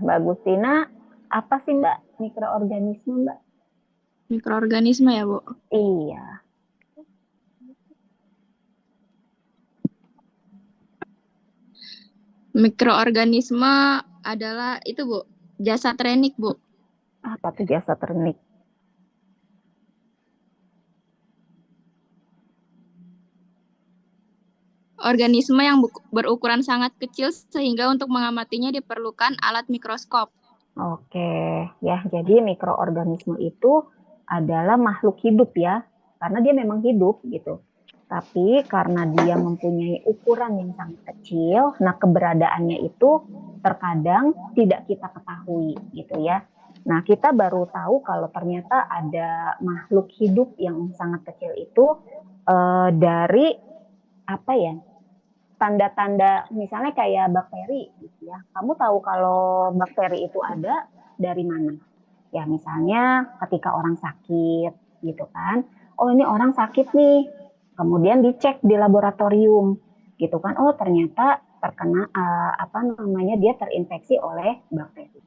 Mbak Agustina, apa sih Mbak mikroorganisme Mbak? Mikroorganisme ya, Bu. Iya. Mikroorganisme adalah itu, Bu. Jasad renik, Bu. Apa tuh jasa ternik? Organisme yang berukuran sangat kecil sehingga untuk mengamatinya diperlukan alat mikroskop. Oke, ya jadi mikroorganisme itu adalah makhluk hidup ya, karena dia memang hidup gitu. Tapi karena dia mempunyai ukuran yang sangat kecil, nah keberadaannya itu terkadang tidak kita ketahui gitu ya. Nah kita baru tahu kalau ternyata ada makhluk hidup yang sangat kecil itu dari apa ya, tanda-tanda misalnya kayak bakteri gitu ya. Kamu tahu kalau bakteri itu ada dari mana? Ya misalnya ketika orang sakit gitu kan. Oh ini orang sakit nih. Kemudian dicek di laboratorium gitu kan. Oh ternyata terkena apa namanya dia terinfeksi oleh bakteri.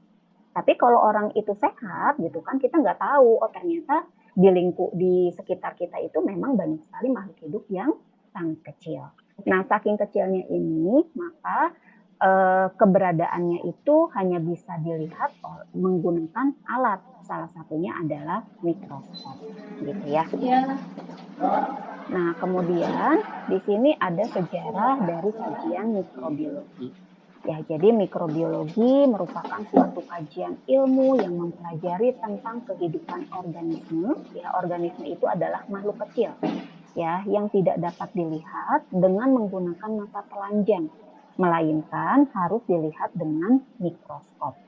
Tapi kalau orang itu sehat gitu kan kita nggak tahu. Oh ternyata di sekitar kita itu memang banyak sekali makhluk hidup yang sangat kecil. Nah, saking kecilnya ini, maka keberadaannya itu hanya bisa dilihat menggunakan alat. Salah satunya adalah mikroskop, gitu ya. Nah, kemudian di sini ada sejarah dari kajian mikrobiologi. Ya, jadi mikrobiologi merupakan suatu kajian ilmu yang mempelajari tentang kehidupan organisme. Ya, organisme itu adalah makhluk kecil ya yang tidak dapat dilihat dengan menggunakan mata telanjang, melainkan harus dilihat dengan mikroskop,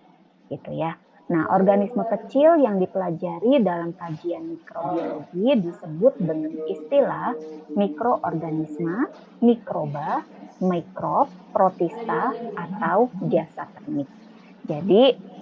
gitu ya. Nah, organisme kecil yang dipelajari dalam kajian mikrobiologi disebut dengan istilah mikroorganisme, mikroba, mikrob, protista, atau jasad termik. Jadi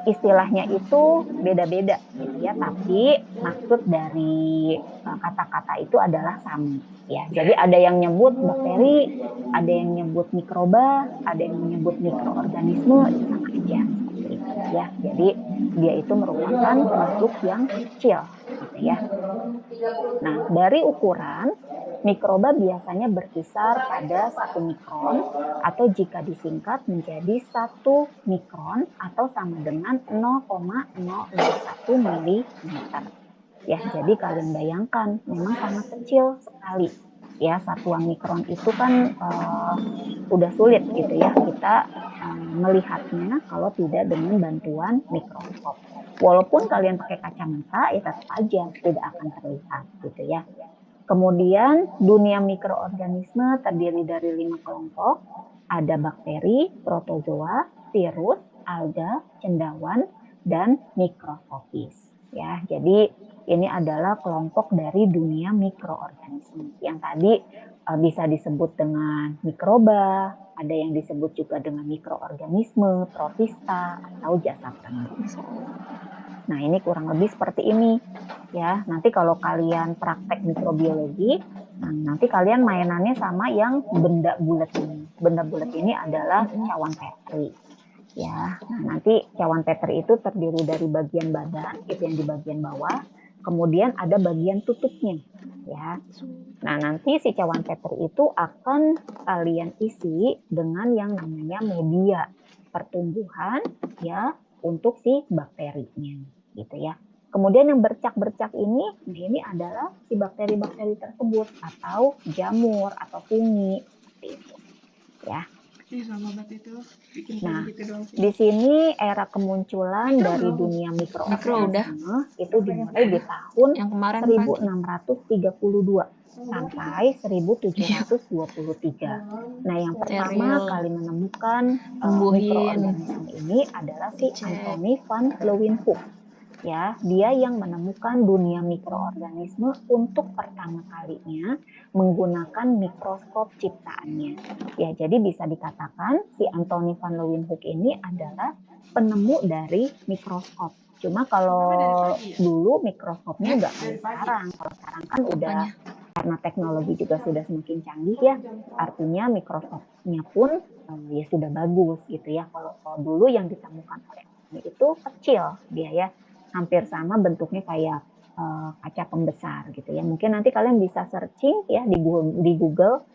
istilahnya itu beda-beda gitu ya, tapi maksud dari kata-kata itu adalah sama ya. Jadi ada yang nyebut bakteri, ada yang nyebut mikroba, ada yang menyebut mikroorganisme, sama aja seperti itu ya. Jadi dia itu merupakan makhluk yang kecil gitu ya. Nah, dari ukuran mikroba biasanya berkisar pada 1 mikron atau jika disingkat menjadi 1 mikron atau sama dengan 0,001 milimeter. Ya, jadi kalian bayangkan memang sangat kecil sekali. Ya, satuan mikron itu kan udah sulit gitu ya kita melihatnya kalau tidak dengan bantuan mikroskop. Walaupun kalian pakai kacamata, ya tetap aja tidak akan terlihat gitu ya. Kemudian dunia mikroorganisme terdiri dari 5 kelompok. Ada bakteri, protozoa, virus, alga, cendawan, dan mikroskopis. Ya, jadi ini adalah kelompok dari dunia mikroorganisme. Yang tadi bisa disebut dengan mikroba, ada yang disebut juga dengan mikroorganisme, protista, atau jasad termik. Nah, ini kurang lebih seperti ini ya. Nanti kalau kalian praktek mikrobiologi, nanti kalian mainannya sama yang benda bulat ini. Benda bulat ini adalah cawan Petri. Ya, nah nanti cawan Petri itu terdiri dari bagian badan, itu yang di bagian bawah, kemudian ada bagian tutupnya, ya. Nah, nanti si cawan Petri itu akan kalian isi dengan yang namanya media pertumbuhan, ya, untuk si bakterinya, gitu ya. Kemudian yang bercak-bercak ini adalah si bakteri-bakteri tersebut atau jamur atau fungi seperti itu, ya. Nah, di sini era kemunculan dari dunia mikroorganisme itu dimulai di tahun 1632 sampai 1723. Nah, yang pertama kali menemukan mikroorganisme ini adalah si Anthony van Leeuwenhoek. Ya, dia yang menemukan dunia mikroorganisme untuk pertama kalinya menggunakan mikroskop ciptaannya. Ya, jadi bisa dikatakan si Anthony van Leeuwenhoek ini adalah penemu dari mikroskop. Cuma kalau dulu mikroskopnya nggak kayak sekarang. Kalau sekarang kan udah karena teknologi juga sudah semakin canggih ya, artinya mikroskopnya pun ya sudah bagus gitu ya. Kalau dulu yang ditemukan oleh Anthony itu kecil dia ya, hampir sama bentuknya kayak kaca pembesar gitu ya. Mungkin nanti kalian bisa searching ya di Google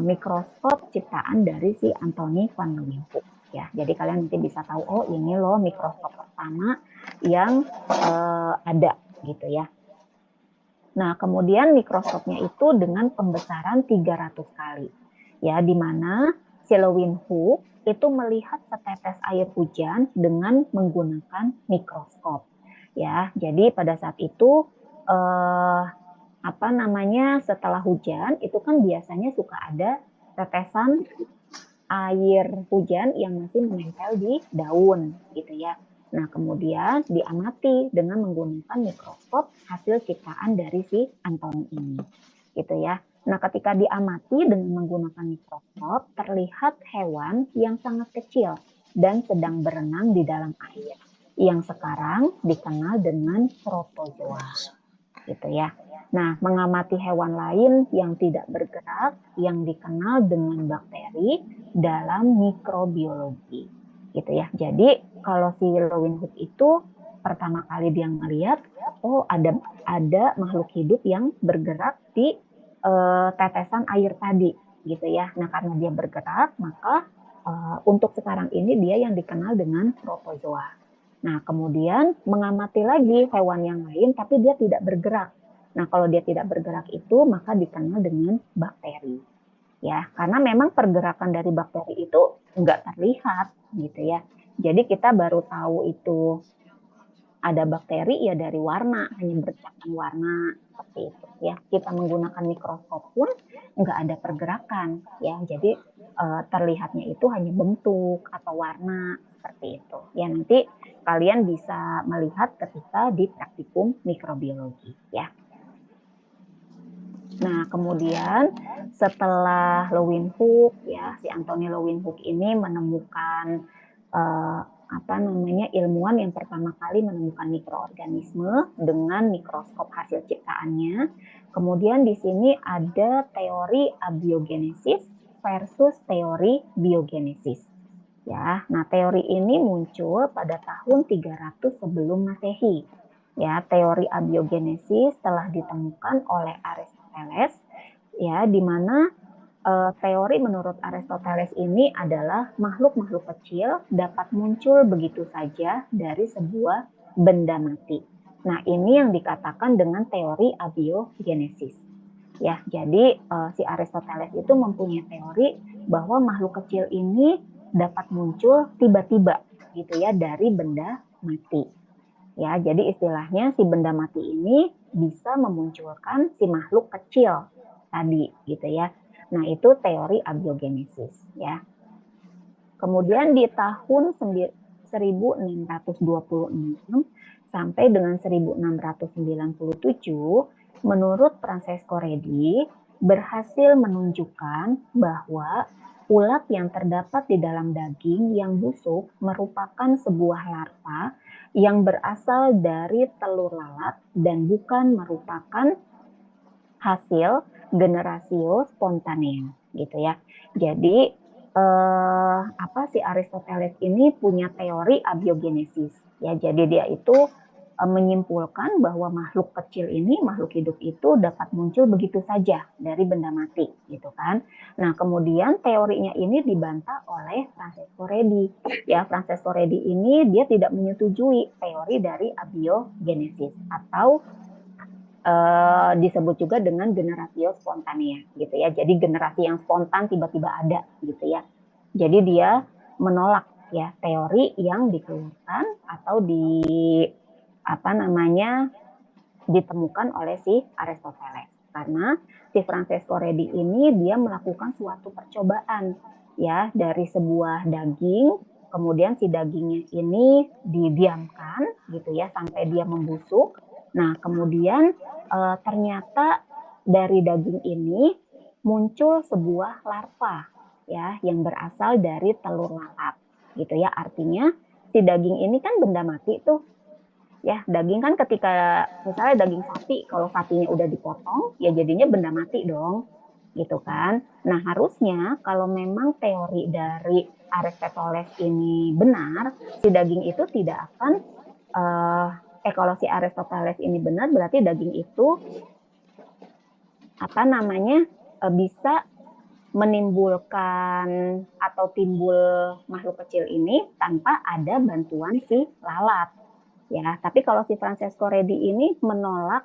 mikroskop ciptaan dari si Anthony van Leeuwenhoek ya. Jadi kalian nanti bisa tahu, oh ini loh mikroskop pertama yang ada gitu ya. Nah, kemudian mikroskopnya itu dengan pembesaran 300 kali. Ya, di mana si Leeuwenhoek itu melihat setetes air hujan dengan menggunakan mikroskop. Ya, jadi pada saat itu setelah hujan itu kan biasanya suka ada tetesan air hujan yang masih menempel di daun gitu ya. Nah, kemudian diamati dengan menggunakan mikroskop hasil ciptaan dari si Anthony ini. Gitu ya. Nah, ketika diamati dengan menggunakan mikroskop, terlihat hewan yang sangat kecil dan sedang berenang di dalam air, yang sekarang dikenal dengan protozoa. Gitu ya. Nah, mengamati hewan lain yang tidak bergerak, yang dikenal dengan bakteri dalam mikrobiologi. Gitu ya. Jadi, kalau si Leeuwenhoek itu pertama kali dia melihat, oh ada makhluk hidup yang bergerak di tetesan air tadi, gitu ya. Nah, karena dia bergerak, maka untuk sekarang ini dia yang dikenal dengan protozoa. Nah, kemudian mengamati lagi hewan yang lain, tapi dia tidak bergerak. Nah, kalau dia tidak bergerak itu, maka dikenal dengan bakteri. Ya, karena memang pergerakan dari bakteri itu nggak terlihat, gitu ya. Jadi kita baru tahu itu ada bakteri ya dari warna, hanya bercakkan warna seperti itu ya. Kita menggunakan mikroskop pun nggak ada pergerakan ya. Jadi terlihatnya itu hanya bentuk atau warna seperti itu. Ya nanti kalian bisa melihat ketika di praktikum mikrobiologi ya. Nah, kemudian setelah Leeuwenhoek ya, si Anthony Leeuwenhoek ini menemukan ilmuwan yang pertama kali menemukan mikroorganisme dengan mikroskop hasil ciptaannya. Kemudian di sini ada teori abiogenesis versus teori biogenesis. Ya, nah teori ini muncul pada tahun 300 sebelum Masehi. Ya, teori abiogenesis telah ditemukan oleh Aristoteles ya, di mana teori menurut Aristoteles ini adalah makhluk-makhluk kecil dapat muncul begitu saja dari sebuah benda mati. Nah, ini yang dikatakan dengan teori abiogenesis. Ya, jadi si Aristoteles itu mempunyai teori bahwa makhluk kecil ini dapat muncul tiba-tiba gitu ya dari benda mati. Ya, jadi istilahnya si benda mati ini bisa memunculkan si makhluk kecil tadi gitu ya. Nah, itu teori abiogenesis ya. Kemudian di tahun 1626 sampai dengan 1697, menurut Francesco Redi berhasil menunjukkan bahwa ulat yang terdapat di dalam daging yang busuk merupakan sebuah larva yang berasal dari telur lalat dan bukan merupakan hasil generasio spontanea gitu ya. Jadi si Aristoteles ini punya teori abiogenesis ya. Jadi dia itu menyimpulkan bahwa makhluk kecil ini, makhluk hidup itu dapat muncul begitu saja dari benda mati gitu kan. Nah, kemudian teorinya ini dibantah oleh Francesco Redi. Ya, Francesco Redi ini dia tidak menyetujui teori dari abiogenesis atau disebut juga dengan generatio spontanea gitu ya. Jadi generasi yang spontan tiba-tiba ada gitu ya. Jadi dia menolak ya teori yang dikeluarkan atau ditemukan oleh si Aristoteles. Karena si Francesco Redi ini dia melakukan suatu percobaan ya dari sebuah daging, kemudian si dagingnya ini didiamkan gitu ya sampai dia membusuk. Nah, kemudian ternyata dari daging ini muncul sebuah larva ya yang berasal dari telur lalat gitu ya. Artinya si daging ini kan benda mati tuh Ya, daging kan ketika misalnya daging sapi, kalau sapinya udah dipotong, ya jadinya benda mati dong, gitu kan. Nah, harusnya kalau memang teori dari Aristoteles ini benar, si daging itu tidak akan, kalau si Aristoteles ini benar, berarti daging itu, bisa menimbulkan atau timbul makhluk kecil ini tanpa ada bantuan si lalat. Ya, tapi kalau si Francesco Redi ini menolak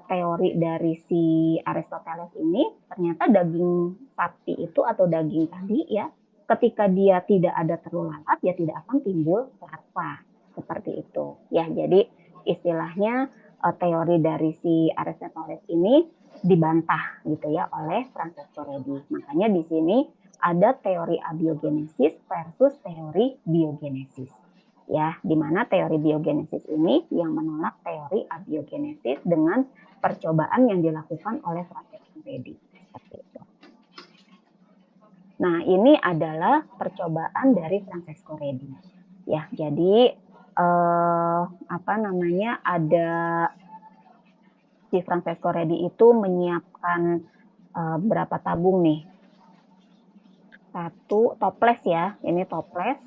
teori dari si Aristoteles ini, ternyata daging sapi itu atau daging tadi ya, ketika dia tidak ada telur lalat ya tidak akan timbul larva seperti itu. Ya, jadi istilahnya teori dari si Aristoteles ini dibantah gitu ya oleh Francesco Redi. Makanya di sini ada teori abiogenesis versus teori biogenesis. Ya, di mana teori biogenesis ini yang menolak teori abiogenesis dengan percobaan yang dilakukan oleh Francesco Redi. Seperti itu. Nah, ini adalah percobaan dari Francesco Redi. Ya, jadi ada si Francesco Redi itu menyiapkan berapa tabung nih? Satu toples ya, ini toples.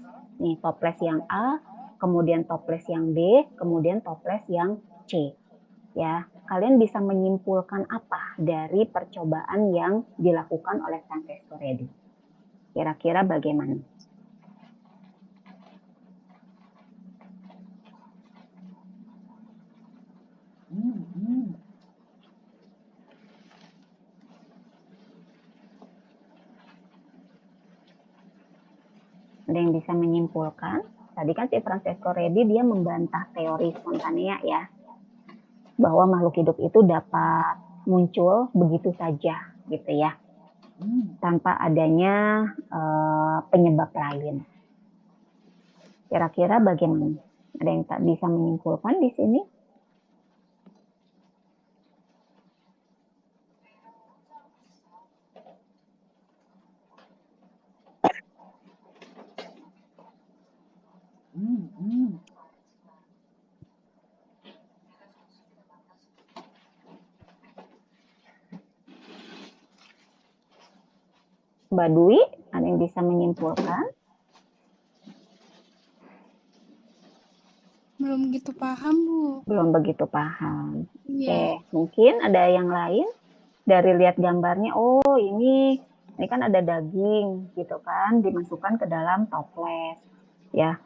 Nih toples yang A, kemudian toples yang B, kemudian toples yang C. Ya, kalian bisa menyimpulkan apa dari percobaan yang dilakukan oleh Francesco Redi? Kira-kira bagaimana? Ada yang bisa menyimpulkan? Tadi kan si Francesco Redi dia membantah teori spontanea ya, bahwa makhluk hidup itu dapat muncul begitu saja gitu ya, tanpa adanya penyebab lain. Kira-kira bagaimana? Ada yang tak bisa menyimpulkan di sini? Mbak Dwi, ada yang bisa menyimpulkan? Belum gitu paham, Bu. Belum begitu paham. Iya. Oke, mungkin ada yang lain dari lihat gambarnya, oh ini kan ada daging gitu kan, dimasukkan ke dalam toples. Ya,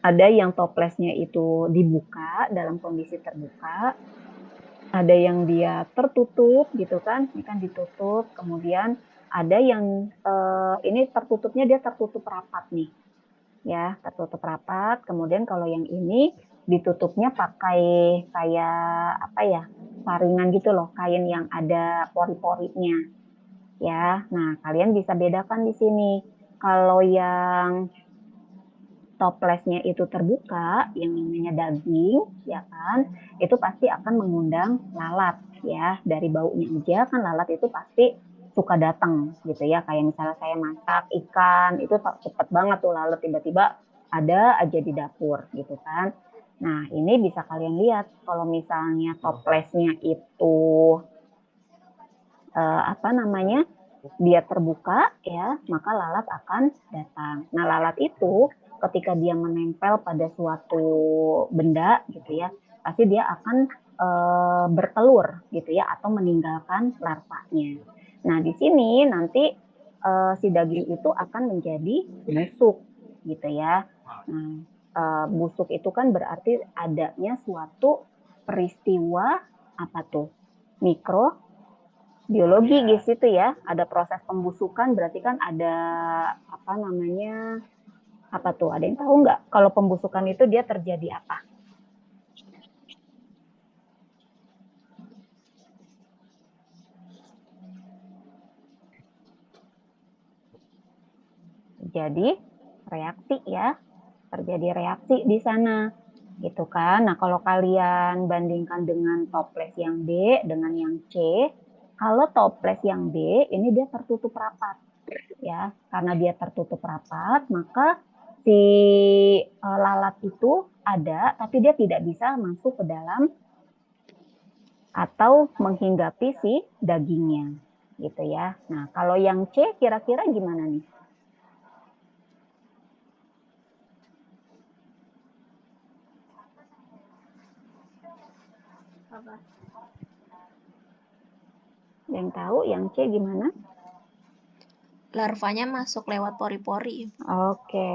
ada yang toplesnya itu dibuka dalam kondisi terbuka, ada yang dia tertutup gitu kan, ini kan ditutup, kemudian ada yang ini tertutupnya dia tertutup rapat nih, ya tertutup rapat. Kemudian kalau yang ini ditutupnya pakai kayak saringan gitu loh, kain yang ada pori-porinya, ya. Nah kalian bisa bedakan di sini. Kalau yang toplesnya itu terbuka, yang namanya daging, ya kan, itu pasti akan mengundang lalat, ya. Dari baunya aja kan lalat itu pasti suka datang, gitu ya. Kayak misalnya saya masak ikan, itu cepet banget tuh lalat tiba-tiba ada aja di dapur, gitu kan. Nah, ini bisa kalian lihat kalau misalnya toplesnya itu dia terbuka ya, maka lalat akan datang. Nah, lalat itu ketika dia menempel pada suatu benda gitu ya, pasti dia akan bertelur gitu ya, atau meninggalkan larvanya. Nah, di sini nanti si daging itu akan menjadi busuk gitu ya. Nah, busuk itu kan berarti adanya suatu peristiwa apa tuh? Mikrobiologi di situ ya, ada proses pembusukan, berarti kan ada ada yang tahu nggak kalau pembusukan itu dia terjadi apa? Jadi reaksi ya, terjadi reaksi di sana gitu kan. Nah, kalau kalian bandingkan dengan toples yang B dengan yang C, kalau toples yang B ini dia tertutup rapat ya. Karena dia tertutup rapat, maka si lalat itu ada, tapi dia tidak bisa masuk ke dalam atau menghinggapi si dagingnya, gitu ya. Nah, kalau yang C kira-kira gimana nih? Yang tahu yang C gimana? Larvanya masuk lewat pori-pori. Oke,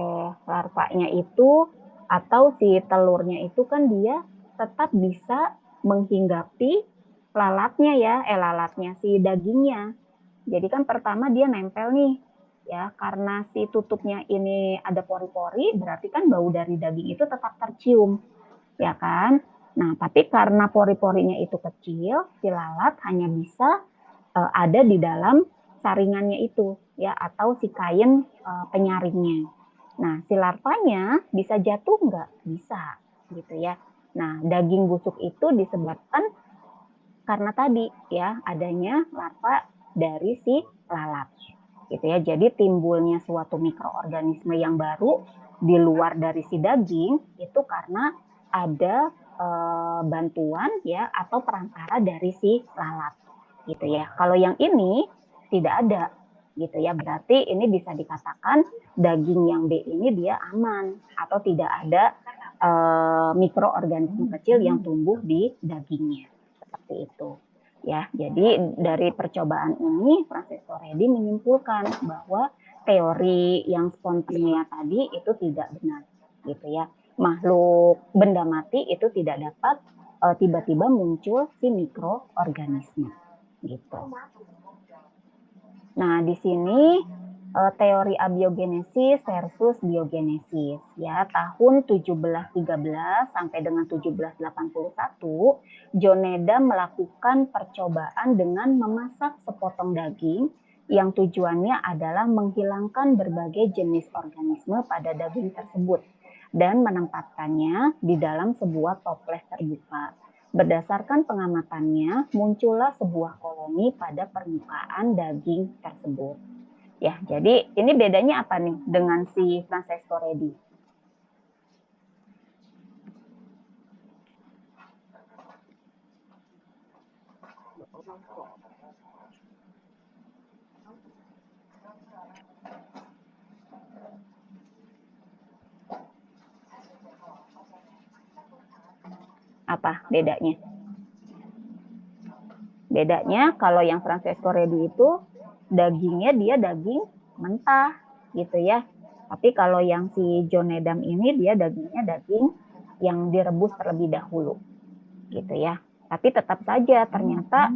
larvanya itu atau si telurnya itu kan dia tetap bisa menghinggapi lalatnya ya, lalatnya si dagingnya. Jadi kan pertama dia nempel nih, ya karena si tutupnya ini ada pori-pori, berarti kan bau dari daging itu tetap tercium, ya kan? Nah, tapi karena pori-porinya itu kecil, si lalat hanya bisa ada di dalam saringannya itu, ya atau si kain penyaringnya. Nah, si larvanya bisa jatuh nggak? Bisa, gitu ya. Nah, daging busuk itu disebabkan karena tadi ya adanya larva dari si lalat, gitu ya. Jadi timbulnya suatu mikroorganisme yang baru di luar dari si daging itu karena ada bantuan ya atau perantara dari si lalat, gitu ya. Kalau yang ini tidak ada, gitu ya. Berarti ini bisa dikatakan daging yang B ini dia aman atau tidak ada mikroorganisme kecil yang tumbuh di dagingnya. Seperti itu. Ya, jadi dari percobaan ini Francesco Redi menyimpulkan bahwa teori yang spontanea tadi itu tidak benar, gitu ya. Makhluk benda mati itu tidak dapat tiba-tiba muncul si mikroorganisme, gitu. Nah, di sini teori abiogenesis versus biogenesis ya. Tahun 1713 sampai dengan 1781, John Needham melakukan percobaan dengan memasak sepotong daging yang tujuannya adalah menghilangkan berbagai jenis organisme pada daging tersebut dan menempatkannya di dalam sebuah toples terbuka. Berdasarkan pengamatannya, muncullah sebuah koloni pada permukaan daging tersebut. Ya, jadi ini bedanya apa nih dengan si Francesco Redi? Apa bedanya? Bedanya kalau yang Francesco Redi itu dagingnya dia daging mentah gitu ya. Tapi kalau yang si John Needham ini dia dagingnya daging yang direbus terlebih dahulu gitu ya. Tapi tetap saja ternyata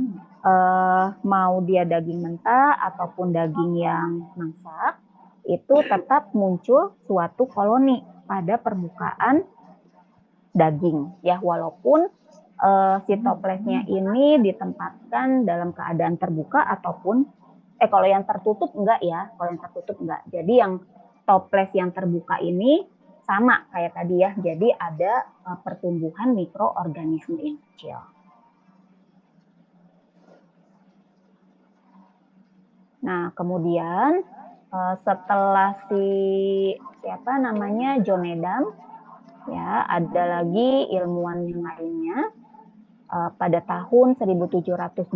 mau dia daging mentah ataupun daging yang masak itu tetap muncul suatu koloni pada permukaan daging ya, walaupun si toplesnya ini ditempatkan dalam keadaan terbuka ataupun kalau yang tertutup enggak ya, kalau yang tertutup enggak. Jadi yang toples yang terbuka ini sama kayak tadi ya, jadi ada pertumbuhan mikroorganisme yang kecil. Nah, kemudian setelah siapa namanya John Needham, ya ada lagi ilmuwan yang lainnya pada tahun 1729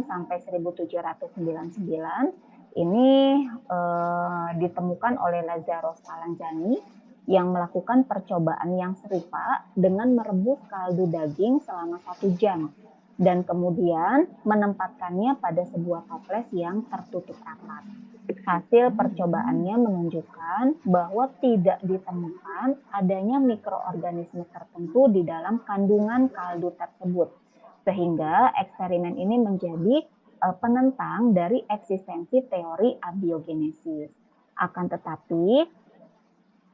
sampai 1799 ini ditemukan oleh Lazzaro Spallanzani yang melakukan percobaan yang serupa dengan merebus kaldu daging selama 1 jam dan kemudian menempatkannya pada sebuah toples yang tertutup rapat. Hasil percobaannya menunjukkan bahwa tidak ditemukan adanya mikroorganisme tertentu di dalam kandungan kaldu tersebut, sehingga eksperimen ini menjadi penentang dari eksistensi teori abiogenesis. Akan tetapi,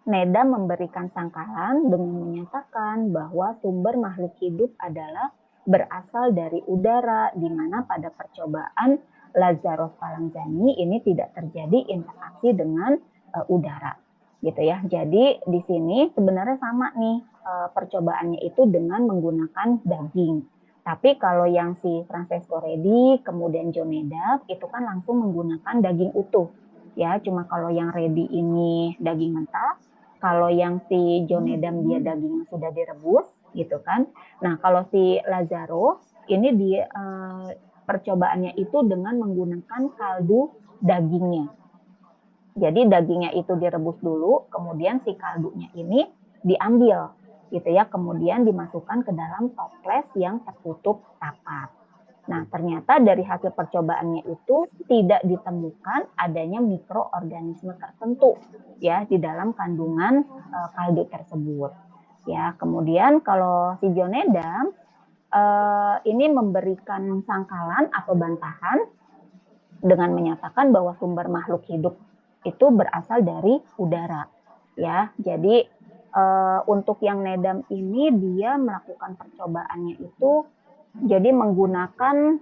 Needham memberikan sangkalan dengan menyatakan bahwa sumber makhluk hidup adalah berasal dari udara, di mana pada percobaan Lazzaro Spallanzani ini tidak terjadi interaksi dengan udara, gitu ya. Jadi di sini sebenarnya sama nih percobaannya itu dengan menggunakan daging. Tapi kalau yang si Francesco Redi kemudian John Needham itu kan langsung menggunakan daging utuh, ya. Cuma kalau yang Redi ini daging mentah, Kalau yang si Jonedam dia dagingnya sudah direbus gitu kan. Nah, kalau si Lazaro ini dia percobaannya itu dengan menggunakan kaldu dagingnya. Jadi dagingnya itu direbus dulu, kemudian si kaldunya ini diambil gitu ya, kemudian dimasukkan ke dalam toples yang tertutup rapat. Nah, ternyata dari hasil percobaannya itu tidak ditemukan adanya mikroorganisme tertentu ya di dalam kandungan kaldu tersebut. Ya, kemudian kalau si Jonedam ini memberikan sangkalan atau bantahan dengan menyatakan bahwa sumber makhluk hidup itu berasal dari udara. Ya, jadi untuk yang Nedam ini dia melakukan percobaannya itu jadi menggunakan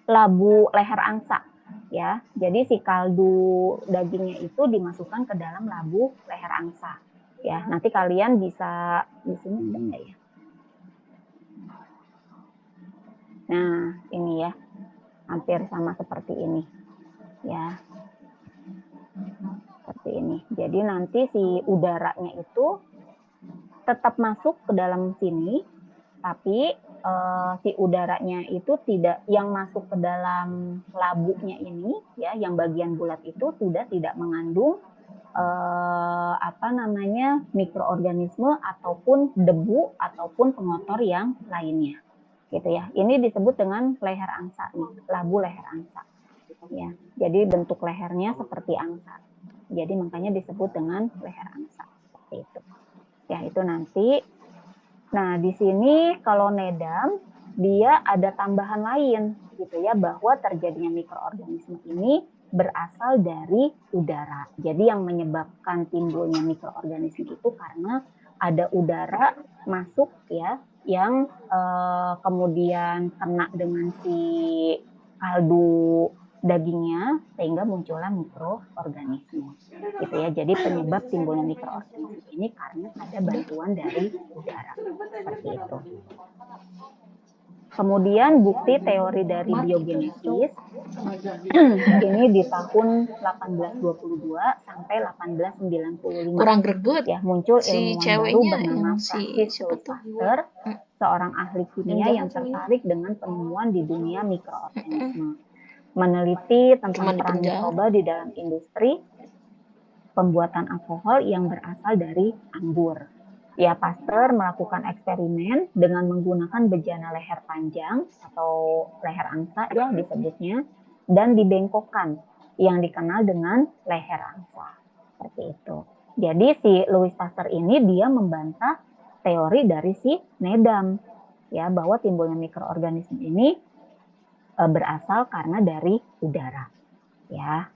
labu leher angsa ya. Jadi si kaldu dagingnya itu dimasukkan ke dalam labu leher angsa. Ya, nanti kalian bisa di sini ada nggak ya? Nah, ini ya. Hampir sama seperti ini. Ya. Seperti ini. Jadi nanti si udaranya itu tetap masuk ke dalam sini, tapi si udaranya itu tidak, yang masuk ke dalam labunya ini ya, yang bagian bulat itu sudah tidak mengandung mikroorganisme ataupun debu ataupun pengotor yang lainnya gitu ya. Ini disebut dengan leher angsa nih, labu leher angsa ya. Jadi bentuk lehernya seperti angsa, jadi makanya disebut dengan leher angsa seperti itu ya. Itu nanti. Nah, di sini kalau Nedam dia ada tambahan lain gitu ya, bahwa terjadinya mikroorganisme ini berasal dari udara. Jadi yang menyebabkan timbulnya mikroorganisme itu karena ada udara masuk ya, yang kemudian kena dengan si kaldu dagingnya sehingga muncullah mikroorganisme gitu ya. Jadi penyebab timbulnya mikroorganisme ini karena ada bantuan dari udara seperti itu. Kemudian bukti teori dari biogenesis ini di tahun 1822 sampai 1895. Kurang greget Ya, muncul si ilmuwan baru ceweknya bernama yang si Francis siapa Louis tuh? Pasteur, seorang ahli kimia yang Enggak, tertarik dengan penemuan di dunia mikroorganisme. Meneliti tentang Cuman di peran penjara. mikroba di dalam industri pembuatan alkohol yang berasal dari anggur. Ya, Pasteur melakukan eksperimen dengan menggunakan bejana leher panjang atau leher angsa ya disebutnya, dan dibengkokkan yang dikenal dengan leher angsa. Seperti itu. Jadi si Louis Pasteur ini dia membantah teori dari si Nedam ya, bahwa timbulnya mikroorganisme ini berasal karena dari udara ya.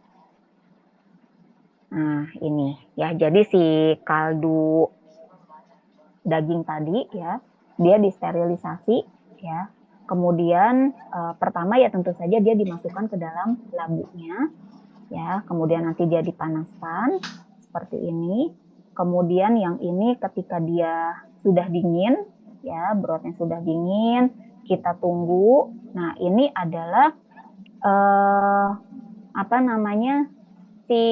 Nah, ini ya, jadi si kaldu daging tadi ya, dia disterilisasi ya. Kemudian pertama ya tentu saja dia dimasukkan ke dalam labunya ya. Kemudian nanti dia dipanaskan seperti ini. Kemudian yang ini ketika dia sudah dingin ya, brothnya sudah dingin, kita tunggu. Nah, ini adalah si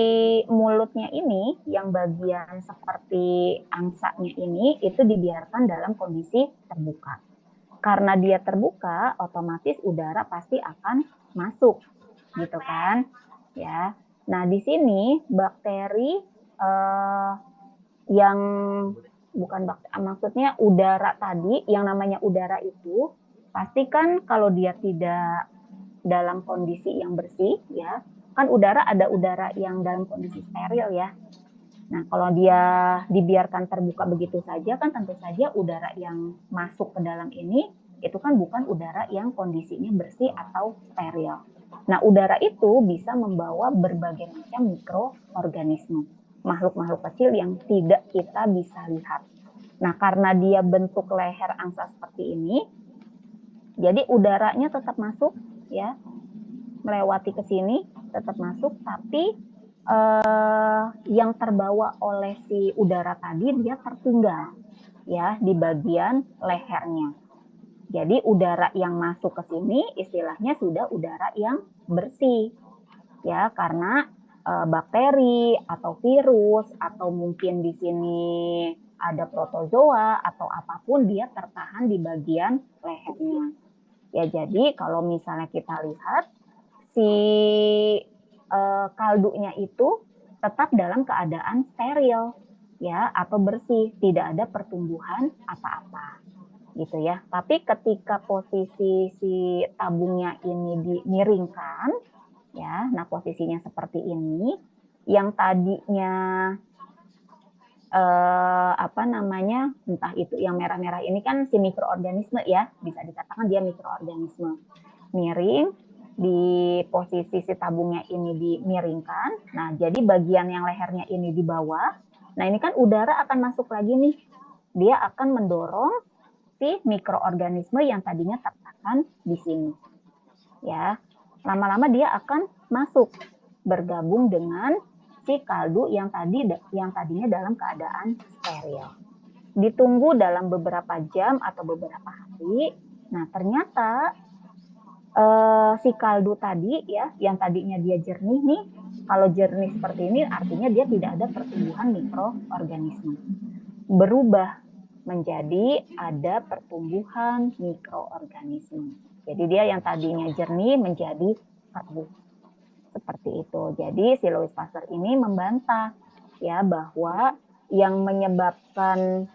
mulutnya ini yang bagian seperti angsanya ini itu dibiarkan dalam kondisi terbuka. Karena dia terbuka, otomatis udara pasti akan masuk, gitu kan? Ya. Nah, di sini bakteri yang bukan bakteri, maksudnya udara tadi, yang namanya udara itu pasti kan kalau dia tidak dalam kondisi yang bersih ya, kan udara ada udara yang dalam kondisi steril ya. Nah, kalau dia dibiarkan terbuka begitu saja kan tentu saja udara yang masuk ke dalam ini itu kan bukan udara yang kondisinya bersih atau steril. Nah, udara itu bisa membawa berbagai macam mikroorganisme, makhluk-makhluk kecil yang tidak kita bisa lihat. Nah, karena dia bentuk leher angsa seperti ini, jadi udaranya tetap masuk ya, melewati ke sini tetap masuk, tapi yang terbawa oleh si udara tadi dia tertinggal ya di bagian lehernya. Jadi udara yang masuk ke sini istilahnya sudah udara yang bersih ya, karena bakteri atau virus atau mungkin di sini ada protozoa atau apapun, dia tertahan di bagian lehernya. Ya, jadi kalau misalnya kita lihat si kaldunya itu tetap dalam keadaan steril ya atau bersih, tidak ada pertumbuhan apa-apa gitu ya. Tapi ketika posisi si tabungnya ini dimiringkan ya, nah posisinya seperti ini, yang tadinya entah itu yang merah-merah ini kan si mikroorganisme ya, bisa dikatakan dia mikroorganisme miring di posisi si tabungnya ini dimiringkan. Nah, jadi bagian yang lehernya ini di bawah. Nah, ini kan udara akan masuk lagi nih. Dia akan mendorong si mikroorganisme yang tadinya tertahan di sini. Ya, lama-lama dia akan masuk bergabung dengan si kaldu yang tadinya dalam keadaan steril. Ditunggu dalam beberapa jam atau beberapa hari. Nah, ternyata si kaldu tadi ya, yang tadinya dia jernih nih, kalau jernih seperti ini artinya dia tidak ada pertumbuhan mikroorganisme. Berubah menjadi ada pertumbuhan mikroorganisme. Jadi dia yang tadinya jernih menjadi keruh. Seperti itu. Jadi si Louis Pasteur ini membantah ya bahwa yang menyebabkan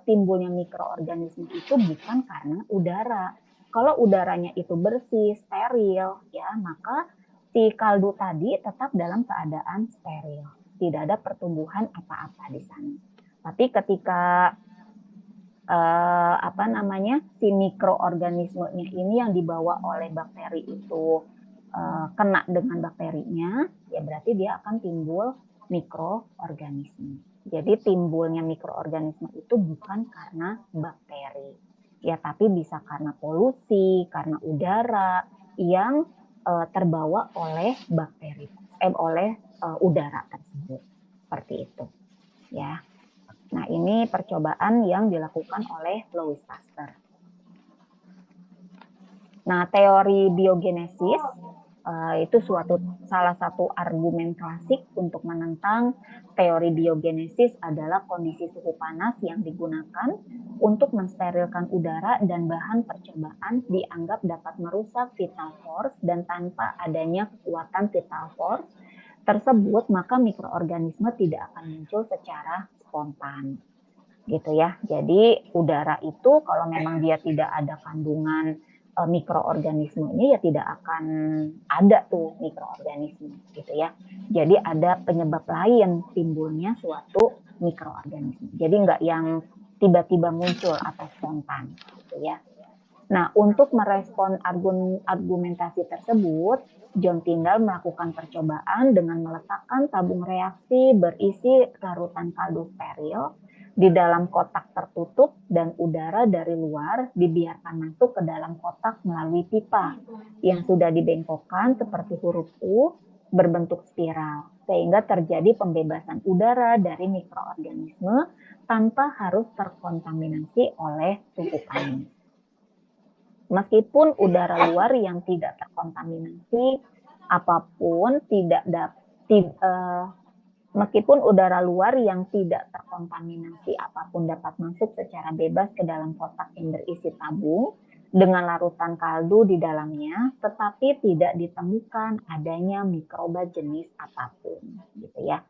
timbulnya mikroorganisme itu bukan karena udara. Kalau udaranya itu bersih, steril, ya maka si kaldu tadi tetap dalam keadaan steril, tidak ada pertumbuhan apa-apa di sana. Tapi ketika si mikroorganismenya ini yang dibawa oleh bakteri itu kena dengan bakterinya, ya berarti dia akan timbul mikroorganisme. Jadi timbulnya mikroorganisme itu bukan karena bakteri, ya tapi bisa karena polusi, karena udara yang terbawa oleh bakteri, oleh udara tersebut, seperti itu, ya. Nah, ini percobaan yang dilakukan oleh Louis Pasteur. Nah, teori biogenesis itu salah satu argumen klasik untuk menentang teori biogenesis adalah kondisi suhu panas yang digunakan untuk mensterilkan udara dan bahan percobaan dianggap dapat merusak vital force, dan tanpa adanya kekuatan vital force tersebut maka mikroorganisme tidak akan muncul secara spontan. Gitu ya. Jadi udara itu kalau memang dia tidak ada kandungan mikroorganismenya, ya tidak akan ada tuh mikroorganisme gitu ya. Jadi ada penyebab lain timbulnya suatu mikroorganisme. Jadi nggak yang tiba-tiba muncul atau spontan gitu ya. Nah, untuk merespon argumentasi tersebut, John Tyndall melakukan percobaan dengan meletakkan tabung reaksi berisi larutan kaldu steril di dalam kotak tertutup dan udara dari luar dibiarkan masuk ke dalam kotak melalui pipa yang sudah dibengkokkan seperti huruf U berbentuk spiral, sehingga terjadi pembebasan udara dari mikroorganisme tanpa harus terkontaminasi oleh suhu panas. Meskipun udara luar yang tidak terkontaminasi apapun meskipun udara luar yang tidak terkontaminasi apapun dapat masuk secara bebas ke dalam kotak yang berisi tabung dengan larutan kaldu di dalamnya, tetapi tidak ditemukan adanya mikroba jenis apapun, gitu ya.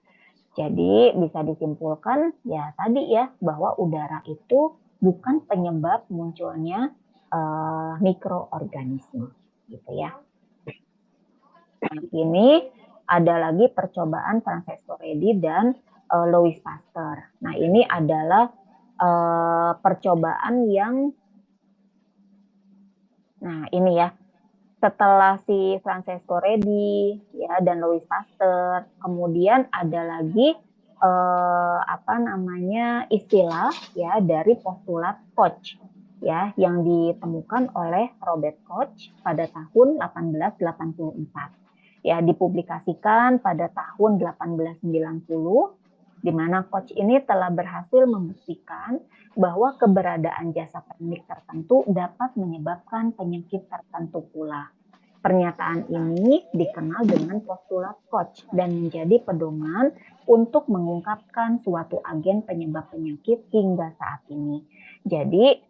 Jadi bisa disimpulkan ya tadi ya bahwa udara itu bukan penyebab munculnya mikroorganisme, gitu ya. Nah, ini ada lagi percobaan Francesco Redi dan Louis Pasteur. Nah, ini adalah percobaan yang, nah ini ya, setelah si Francesco Redi ya dan Louis Pasteur, kemudian ada lagi istilah ya dari postulat Koch ya yang ditemukan oleh Robert Koch pada tahun 1884. Ya, dipublikasikan pada tahun 1890, di mana Koch ini telah berhasil membuktikan bahwa keberadaan jasa pernik tertentu dapat menyebabkan penyakit tertentu pula. Pernyataan ini dikenal dengan postulat Koch dan menjadi pedoman untuk mengungkapkan suatu agen penyebab penyakit hingga saat ini. Jadi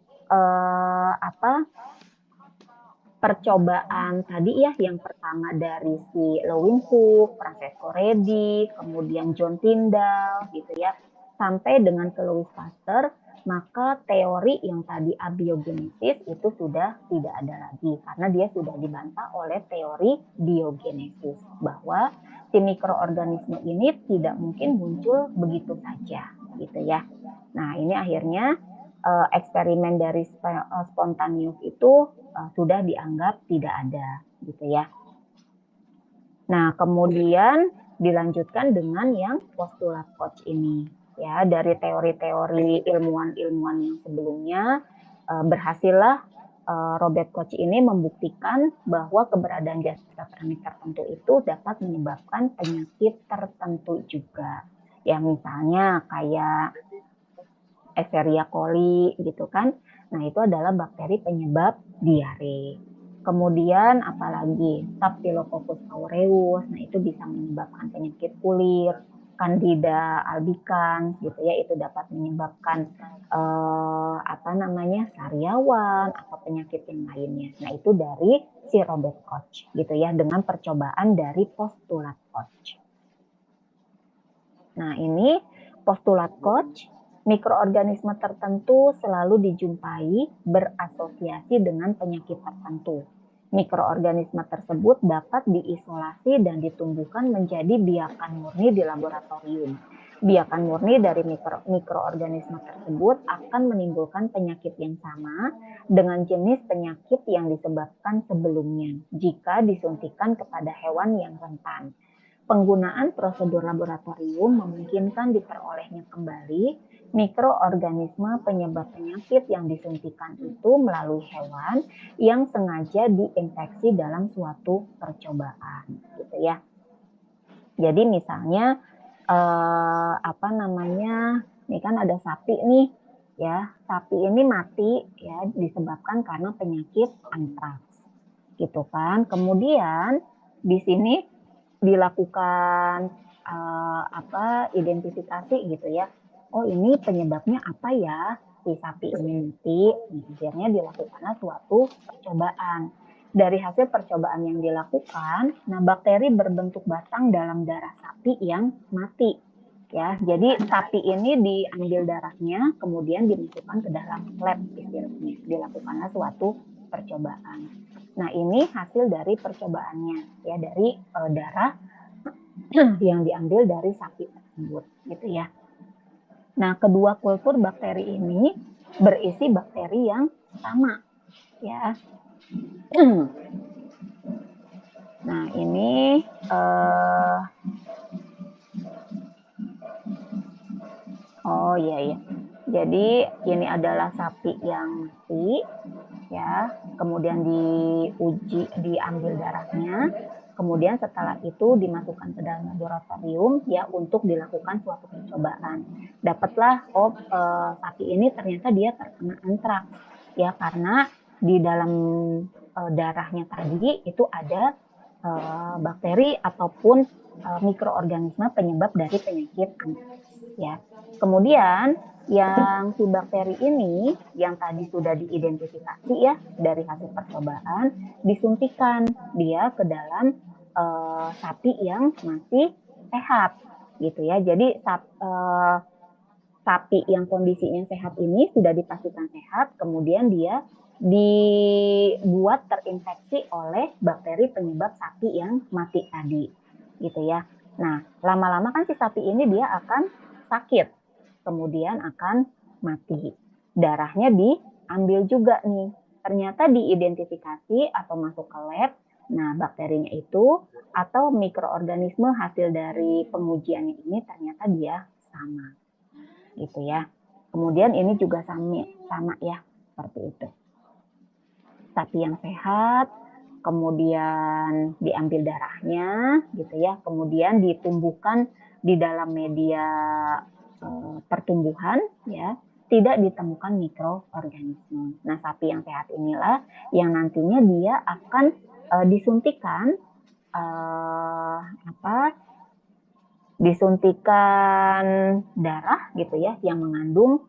percobaan tadi ya, yang pertama dari si Leeuwenhoek, Francesco Redi, kemudian John Tyndall gitu ya, sampai dengan ke Louis Pasteur, maka teori yang tadi abiogenesis itu sudah tidak ada lagi karena dia sudah dibantah oleh teori biogenesis bahwa si mikroorganisme ini tidak mungkin muncul begitu saja gitu ya. Nah, ini akhirnya eksperimen dari Spontaneous itu sudah dianggap tidak ada gitu ya. Nah, kemudian dilanjutkan dengan yang postulat Koch ini. Ya, dari teori-teori ilmuwan-ilmuwan yang sebelumnya berhasillah Robert Koch ini membuktikan bahwa keberadaan zat keramik tertentu itu dapat menyebabkan penyakit tertentu juga. Ya, misalnya kayak Escherichia coli gitu kan. Nah, itu adalah bakteri penyebab diare. Kemudian apalagi Staphylococcus aureus, nah itu bisa menyebabkan penyakit kulit, Candida albicans gitu ya, itu dapat menyebabkan sariawan atau penyakit yang lainnya. Nah, itu dari si Robert Koch gitu ya, dengan percobaan dari postulat Koch. Nah, ini postulat Koch, mikroorganisme tertentu selalu dijumpai berasosiasi dengan penyakit tertentu. Mikroorganisme tersebut dapat diisolasi dan ditumbuhkan menjadi biakan murni di laboratorium. Biakan murni dari mikroorganisme tersebut akan menimbulkan penyakit yang sama dengan jenis penyakit yang disebabkan sebelumnya jika disuntikan kepada hewan yang rentan. Penggunaan prosedur laboratorium memungkinkan diperolehnya kembali mikroorganisme penyebab penyakit yang disuntikan itu melalui hewan yang sengaja diinfeksi dalam suatu percobaan, gitu ya. Jadi misalnya ini kan ada sapi nih, ya, sapi ini mati ya disebabkan karena penyakit antraks, gitu kan. Kemudian di sini dilakukan identifikasi gitu ya. Oh, ini penyebabnya apa ya si sapi ini mati? Akhirnya dilakukanlah suatu percobaan. Dari hasil percobaan yang dilakukan, nah bakteri berbentuk batang dalam darah sapi yang mati. Ya, jadi sapi ini diambil darahnya, kemudian dimasukkan ke dalam lab istilahnya. Dilakukanlah suatu percobaan. Nah, ini hasil dari percobaannya ya, dari darah yang diambil dari sapi tersebut gitu ya. Nah, kedua kultur bakteri ini berisi bakteri yang sama ya. Nah, ini oh iya. Jadi ini adalah sapi yang mati ya, kemudian diambil darahnya, kemudian setelah itu dimasukkan ke dalam laboratorium ya untuk dilakukan suatu percobaan. Dapatlah sapi ini ternyata dia terkena antraks ya, karena di dalam darahnya tadi itu ada bakteri ataupun mikroorganisme penyebab dari penyakit antraks ya. Kemudian yang si bakteri ini yang tadi sudah diidentifikasi ya dari hasil percobaan disuntikan dia ke dalam sapi yang masih sehat gitu ya. Jadi sapi yang kondisinya sehat ini sudah dipastikan sehat, kemudian dia dibuat terinfeksi oleh bakteri penyebab sapi yang mati tadi gitu ya. Nah, lama-lama kan si sapi ini dia akan sakit, kemudian akan mati. Darahnya diambil juga nih. Ternyata diidentifikasi atau masuk ke lab. Nah, bakterinya itu atau mikroorganisme hasil dari pengujiannya ini ternyata dia sama. Gitu ya. Kemudian ini juga sama ya, seperti itu. Sapi yang sehat, kemudian diambil darahnya gitu ya, kemudian ditumbuhkan di dalam media pertumbuhan ya, tidak ditemukan mikroorganisme. Nah, sapi yang sehat inilah yang nantinya dia akan disuntikan disuntikan darah gitu ya yang mengandung